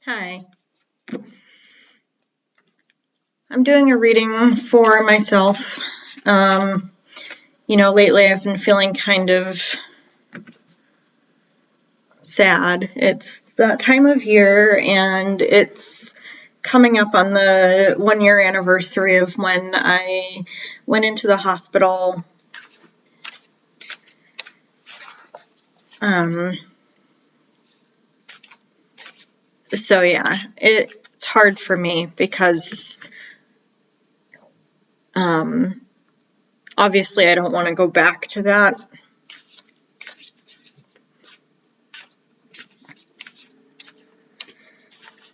Hi. I'm doing a reading for myself. Lately I've been feeling kind of sad. It's that time of year, and it's coming up on the 1-year anniversary of when I went into the hospital. So yeah, it's hard for me because obviously I don't want to go back to that.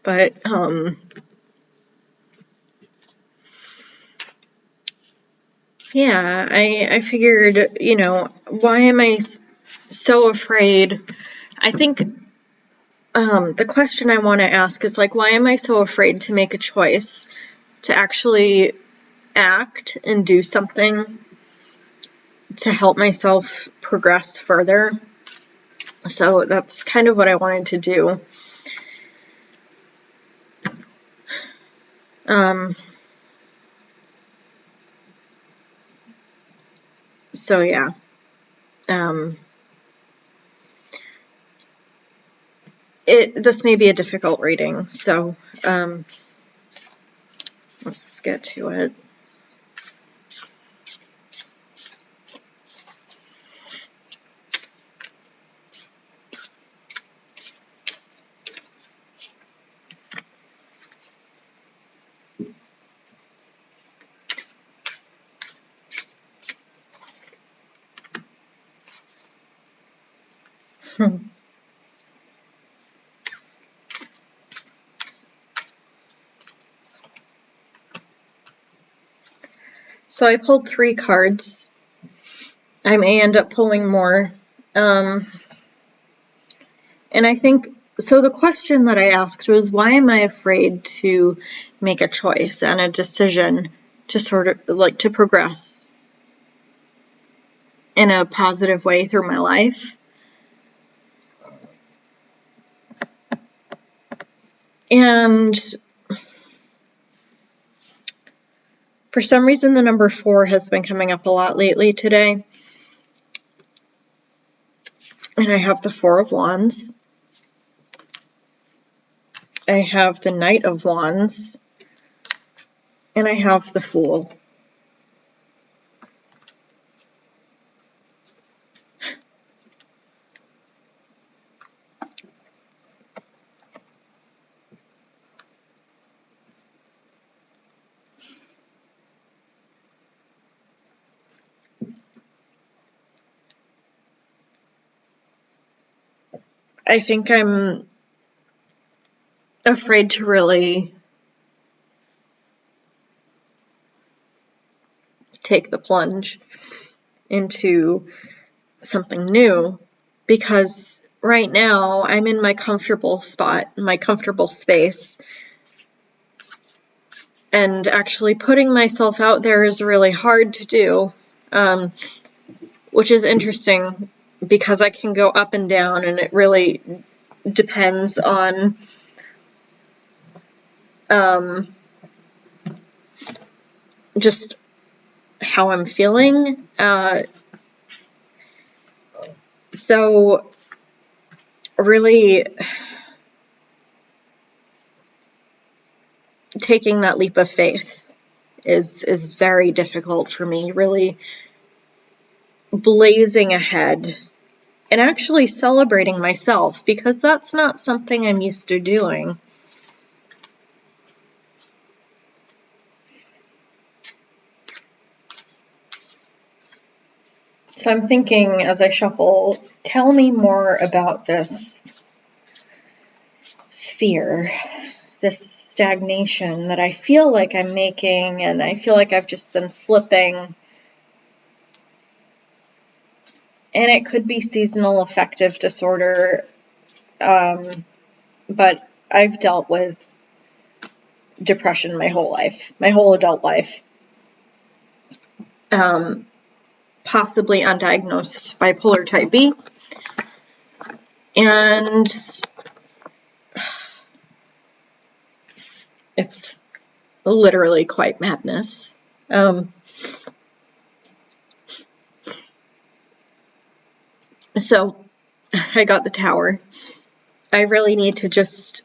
But yeah, I figured, why am I so afraid? I think the question I want to ask is why am I so afraid to make a choice, to actually act and do something to help myself progress further? So that's kind of what I wanted to do. So yeah. This may be a difficult reading, so let's get to it. So I pulled 3 cards. I may end up pulling more. And I think, so the question that I asked was, why am I afraid to make a choice and a decision to sort of to progress in a positive way through my life? And for some reason, the number 4 has been coming up a lot lately today. And I have the 4 of Wands. I have the Knight of Wands. And I have the Fool. I think I'm afraid to really take the plunge into something new, because right now I'm in my comfortable spot, my comfortable space, and actually putting myself out there is really hard to do, which is interesting because I can go up and down, and it really depends on just how I'm feeling. So really taking that leap of faith is very difficult for me, really blazing ahead and actually celebrating myself, because that's not something I'm used to doing. So I'm thinking as I shuffle, tell me more about this fear, this stagnation that I feel like I'm making, and I feel like I've just been slipping. And it could be seasonal affective disorder, but I've dealt with depression my whole life, my whole adult life. Possibly undiagnosed bipolar type B. And It's literally quite madness. So I got the tower. I really need to just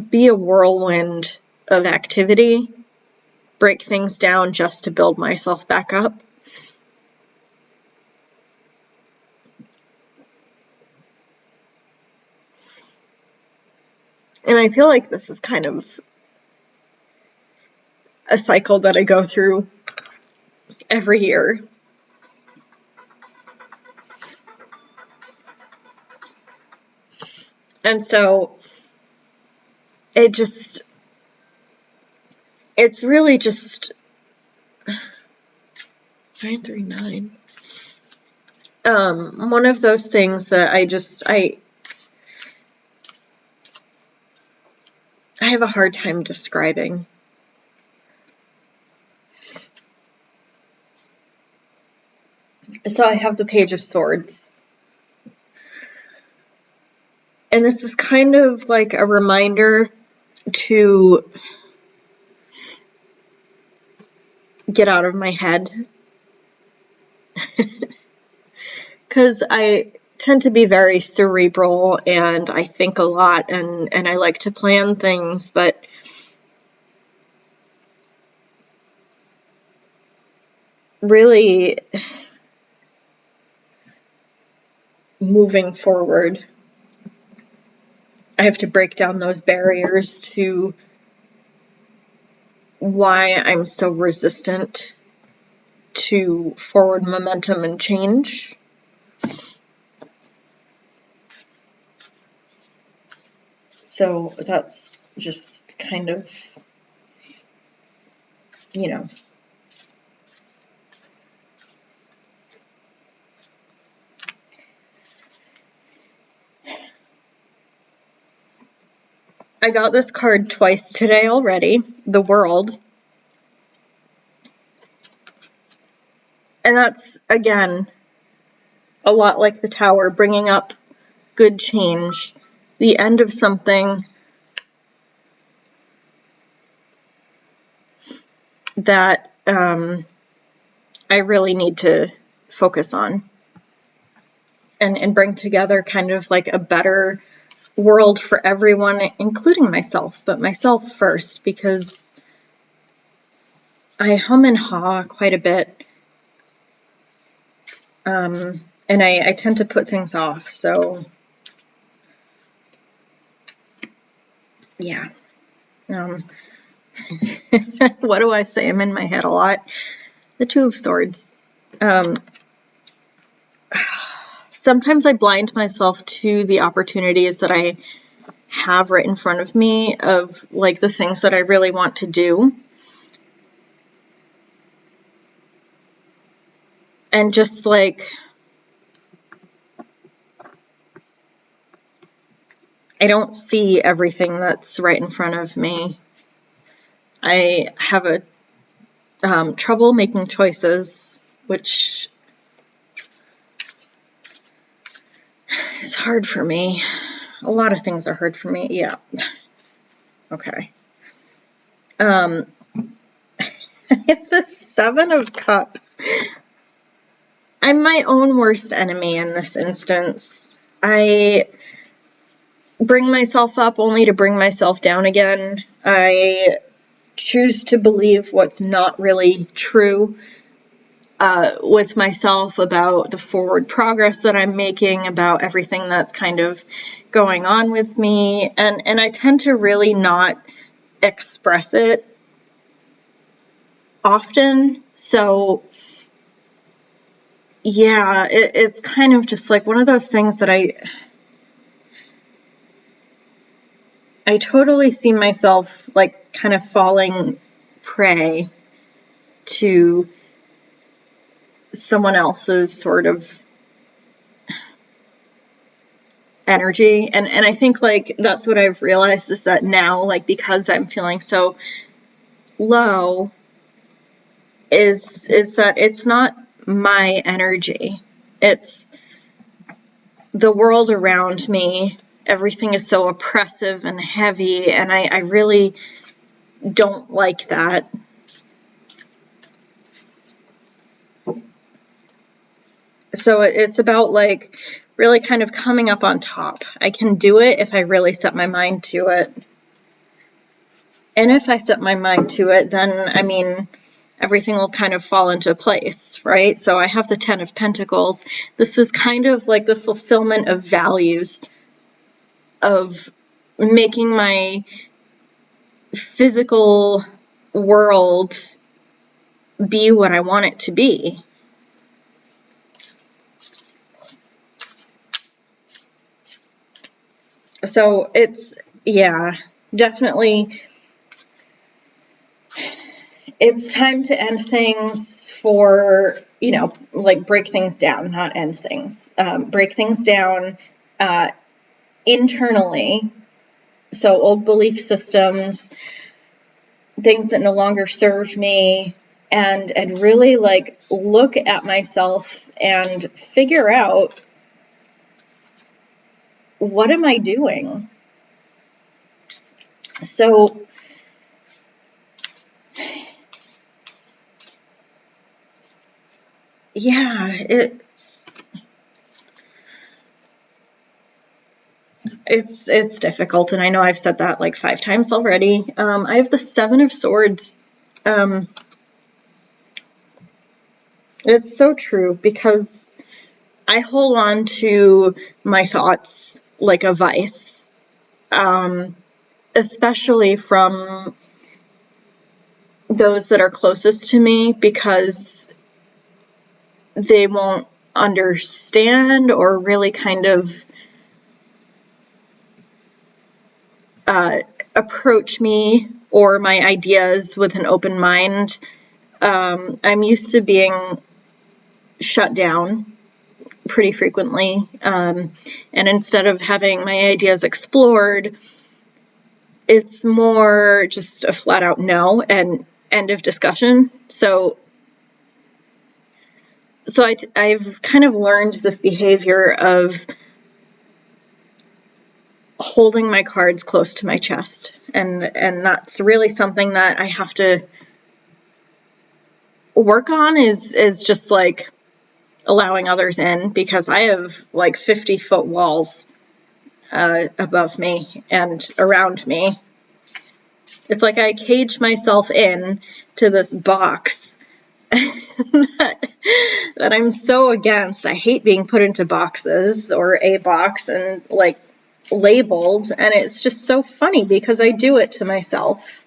be a whirlwind of activity, break things down just to build myself back up. And I feel like this is kind of a cycle that I go through every year. And so it's really just 939. One of those things that I have a hard time describing. So I have the Page of Swords. And this is kind of like a reminder to get out of my head. Because I tend to be very cerebral and I think a lot and I like to plan things, but really moving forward, I have to break down those barriers to why I'm so resistant to forward momentum and change. So that's just kind of, you know, I got this card twice today already, the World. And that's, again, a lot like the Tower, bringing up good change, the end of something that I really need to focus on and bring together kind of like a better world for everyone, including myself, but myself first, because I hum and haw quite a bit, and I tend to put things off, so yeah. What do I say? I'm in my head a lot. The Two of Swords. Sometimes I blind myself to the opportunities that I have right in front of me of like the things that I really want to do. And just like, I don't see everything that's right in front of me. I have a trouble making choices, which is hard for me. A lot of things are hard for me. Yeah. Okay. I have the Seven of Cups. I'm my own worst enemy in this instance. I bring myself up only to bring myself down again. I choose to believe what's not really true with myself about the forward progress that I'm making, about everything that's kind of going on with me, and I tend to really not express it often. So yeah, it's kind of just like one of those things that I totally see myself like kind of falling prey to someone else's sort of energy. And I think like that's what I've realized is that now, like, because I'm feeling so low, is that it's not my energy. It's the world around me, everything is so oppressive and heavy, and I really don't like that. So it's about like really kind of coming up on top. I can do it if I really set my mind to it. And if I set my mind to it, then, I mean, everything will kind of fall into place, right? So I have the Ten of Pentacles. This is kind of like the fulfillment of values, of making my physical world be what I want it to be. So it's, yeah, definitely, it's time to end things for, you know, like break things down, not end things. Break things down internally. So old belief systems, things that no longer serve me, and really like look at myself and figure out, what am I doing? So yeah, it's difficult, and I know I've said that like 5 times already. I have the Seven of Swords. It's so true, because I hold on to my thoughts like a vice, especially from those that are closest to me, because they won't understand or really kind of approach me or my ideas with an open mind. I'm used to being shut down pretty frequently, and instead of having my ideas explored, it's more just a flat out no and end of discussion. So I've kind of learned this behavior of holding my cards close to my chest, and that's really something that I have to work on, is just like allowing others in, because I have like 50-foot walls above me and around me. It's like I cage myself in to this box that I'm so against. I hate being put into boxes, or a box, and like labeled, and it's just so funny because I do it to myself.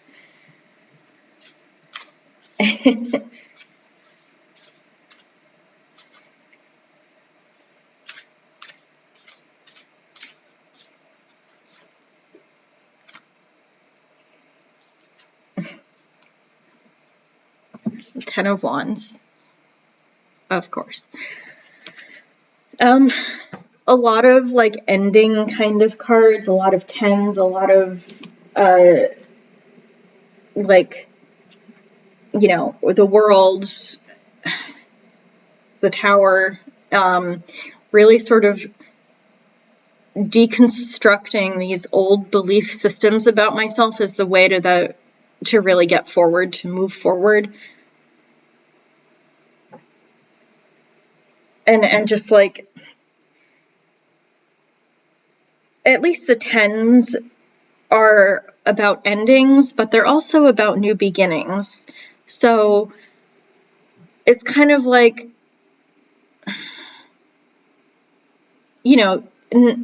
10 of Wands, of course. A lot of like ending kind of cards, a lot of tens, a lot of like, you know, the world, the Tower, really sort of deconstructing these old belief systems about myself is the way to really get forward, to move forward. And just like, at least the tens are about endings, but they're also about new beginnings. So it's kind of like, you know,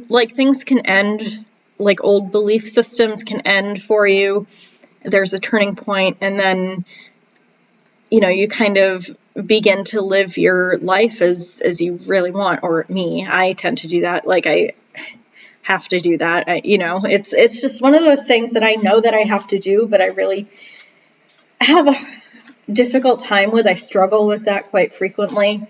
like things can end, like old belief systems can end for you. There's a turning point, and then, you know, you kind of begin to live your life as you really want. Or me, I tend to do that. Like, I have to do that. You know, it's just one of those things that I know that I have to do, but I really have a difficult time with. I struggle with that quite frequently.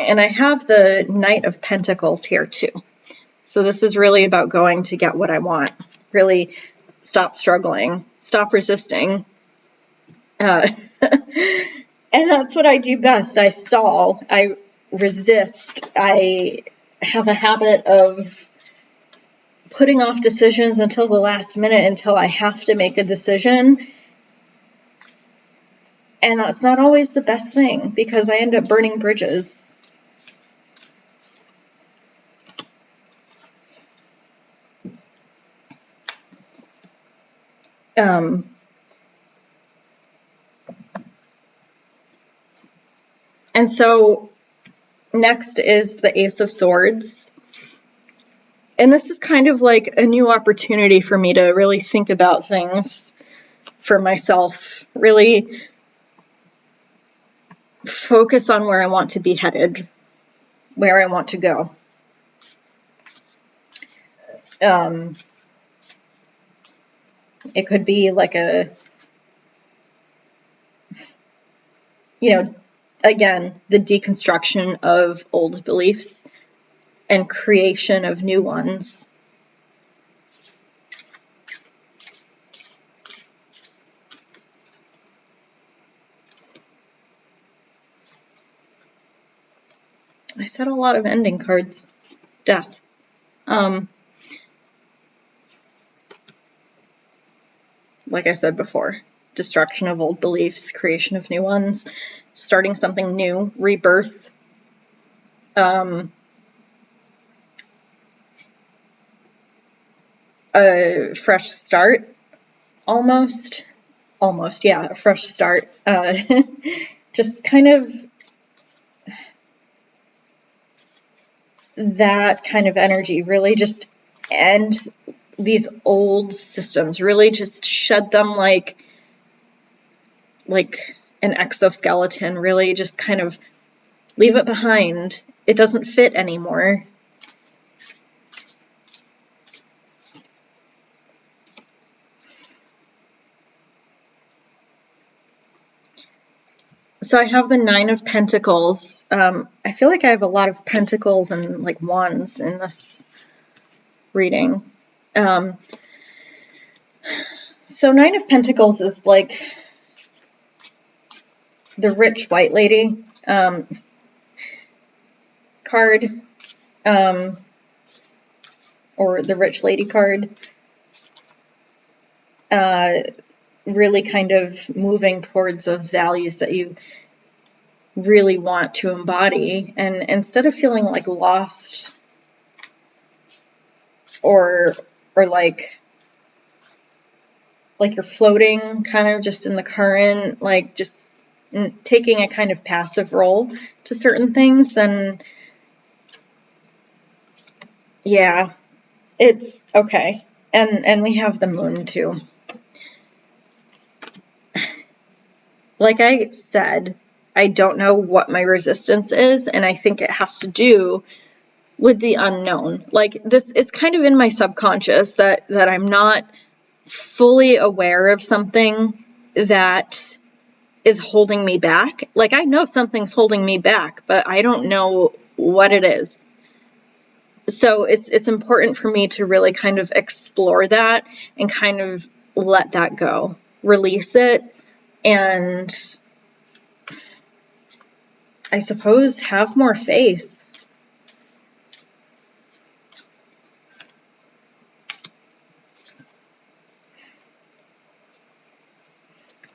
And I have the Knight of Pentacles here too. So this is really about going to get what I want. Really stop struggling, stop resisting. And that's what I do best. I stall, I resist, I have a habit of putting off decisions until the last minute, until I have to make a decision. And that's not always the best thing, because I end up burning bridges. And so next is the Ace of Swords. And this is kind of like a new opportunity for me to really think about things for myself, really focus on where I want to be headed, where I want to go. It could be like a, again, the deconstruction of old beliefs and creation of new ones. I said a lot of ending cards. Death. Like I said before, destruction of old beliefs, creation of new ones, starting something new, rebirth. A fresh start, almost, yeah, a fresh start. Just kind of that kind of energy, really just end these old systems, really just shed them like an exoskeleton, really just kind of leave it behind. It doesn't fit anymore. So I have the Nine of Pentacles. I feel like I have a lot of pentacles and like wands in this reading. So Nine of Pentacles is like the rich white lady card, or the rich lady card. Really kind of moving towards those values that you really want to embody, and instead of feeling like lost or like you're floating kind of just in the current, like just taking a kind of passive role to certain things, then yeah, it's okay. And we have the moon too. Like I said, I don't know what my resistance is, and I think it has to do with the unknown. Like this, it's kind of in my subconscious that I'm not fully aware of something that is holding me back. Like I know something's holding me back, but I don't know what it is. So it's important for me to really kind of explore that and kind of let that go, release it, and I suppose have more faith.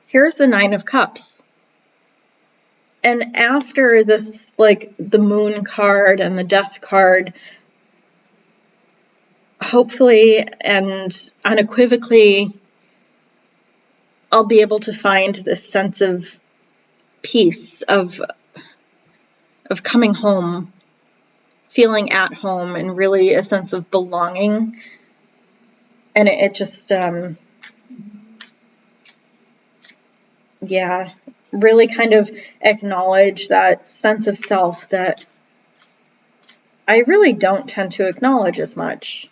Here's the Nine of Cups. And after this, like the Moon card and the Death card, hopefully and unequivocally, I'll be able to find this sense of peace, of coming home, feeling at home, and really a sense of belonging. And it just, yeah, really kind of acknowledge that sense of self that I really don't tend to acknowledge as much.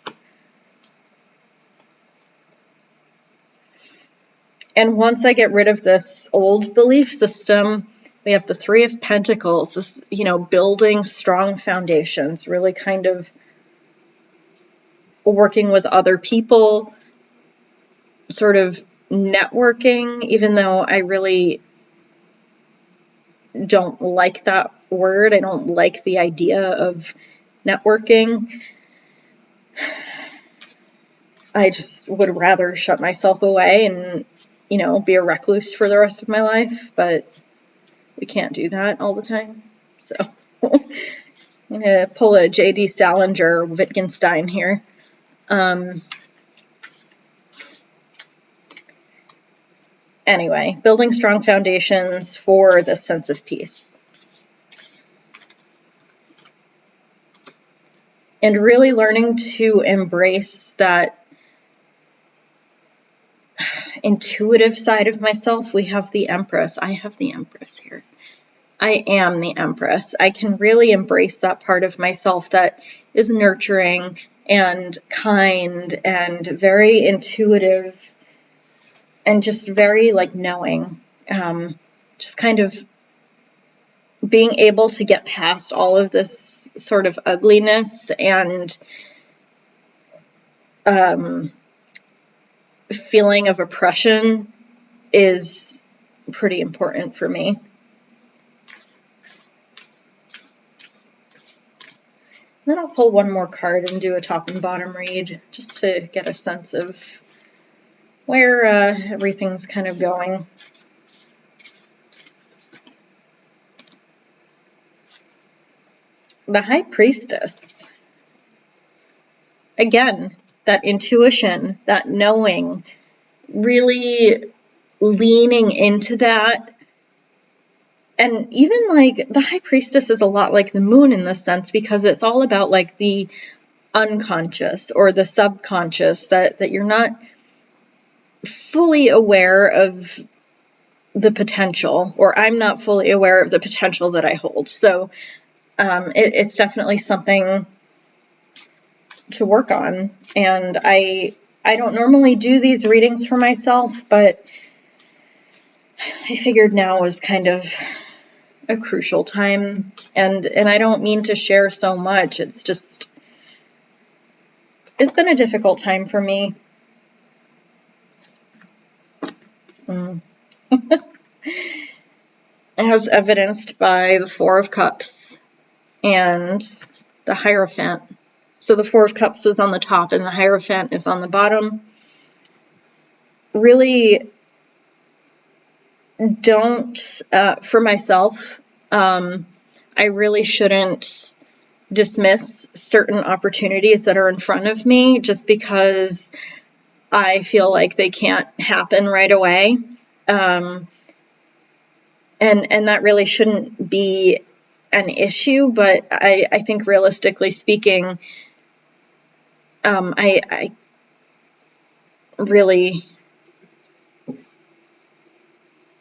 And once I get rid of this old belief system, we have the Three of Pentacles, this, building strong foundations, really kind of working with other people, sort of networking, even though I really don't like that word. I don't like the idea of networking. I just would rather shut myself away and, be a recluse for the rest of my life, but we can't do that all the time. So I'm going to pull a J.D. Salinger Wittgenstein here. Anyway, building strong foundations for the sense of peace. And really learning to embrace that intuitive side of myself. We have the Empress. I have the Empress here. I am the Empress. I can really embrace that part of myself that is nurturing and kind and very intuitive and just very knowing. Just kind of being able to get past all of this sort of ugliness and feeling of oppression is pretty important for me. Then I'll pull one more card and do a top and bottom read just to get a sense of where everything's kind of going. The High Priestess. Again, that intuition, that knowing, really leaning into that. And even the High Priestess is a lot like the moon in this sense, because it's all about the unconscious or the subconscious, that you're not fully aware of the potential, or I'm not fully aware of the potential that I hold. So it's definitely something to work on. And I don't normally do these readings for myself, but I figured now was kind of a crucial time, and I don't mean to share so much. It's been a difficult time for me. As evidenced by the Four of Cups and the Hierophant. So the Four of Cups was on the top and the Hierophant is on the bottom. Really don't, for myself, I really shouldn't dismiss certain opportunities that are in front of me just because I feel like they can't happen right away. And that really shouldn't be an issue, but I think realistically speaking, I really,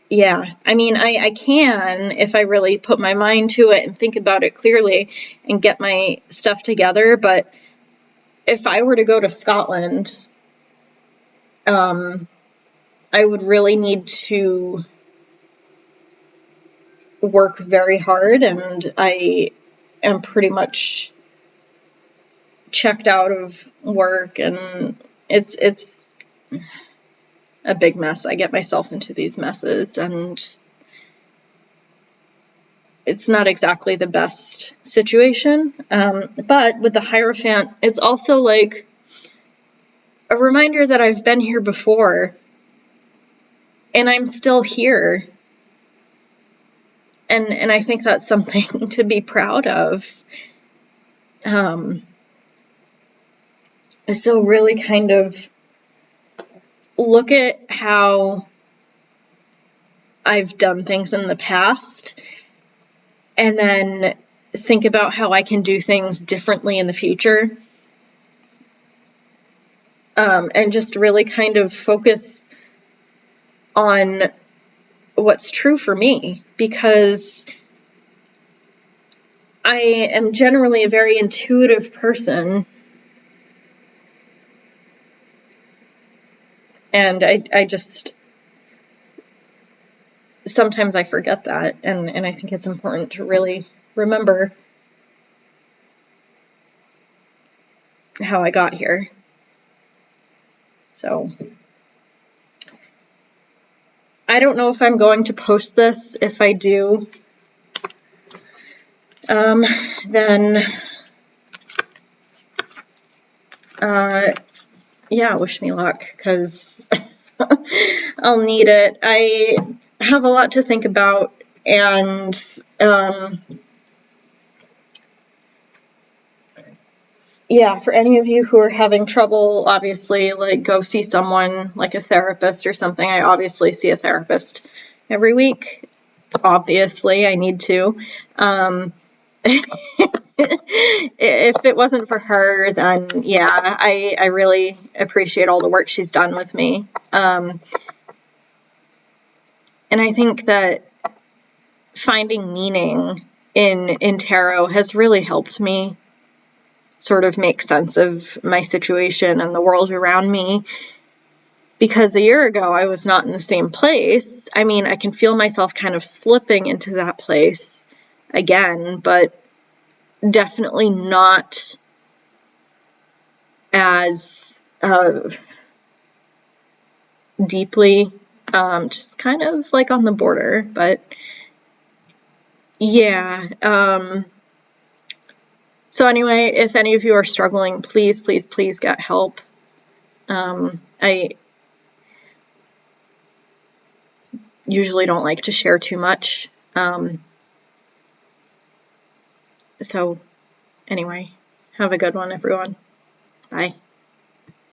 yeah, I mean, I can, if I really put my mind to it and think about it clearly and get my stuff together, but if I were to go to Scotland, I would really need to work very hard, and I am pretty much checked out of work, and it's a big mess. I get myself into these messes, and it's not exactly the best situation. But with the Hierophant, it's also a reminder that I've been here before, and I'm still here. And I think that's something to be proud of. So really kind of look at how I've done things in the past, and then think about how I can do things differently in the future. And just really kind of focus on what's true for me, because I am generally a very intuitive person, and I just sometimes I forget that, and I think it's important to really remember. how I got here. So I don't know if I'm going to post this. If I do, then yeah, wish me luck, because I'll need it. I have a lot to think about, and yeah, for any of you who are having trouble, obviously, like, go see someone, like a therapist or something. I obviously see a therapist every week. Obviously, I need to. If it wasn't for her, then yeah, I really appreciate all the work she's done with me. And I think that finding meaning in tarot has really helped me sort of make sense of my situation and the world around me. Because a year ago, I was not in the same place. I mean, I can feel myself kind of slipping into that place again, but definitely not as deeply, just kind of like on the border. But yeah. So anyway, if any of you are struggling, please, please, please get help. I usually don't like to share too much. So anyway, have a good one, everyone. Bye.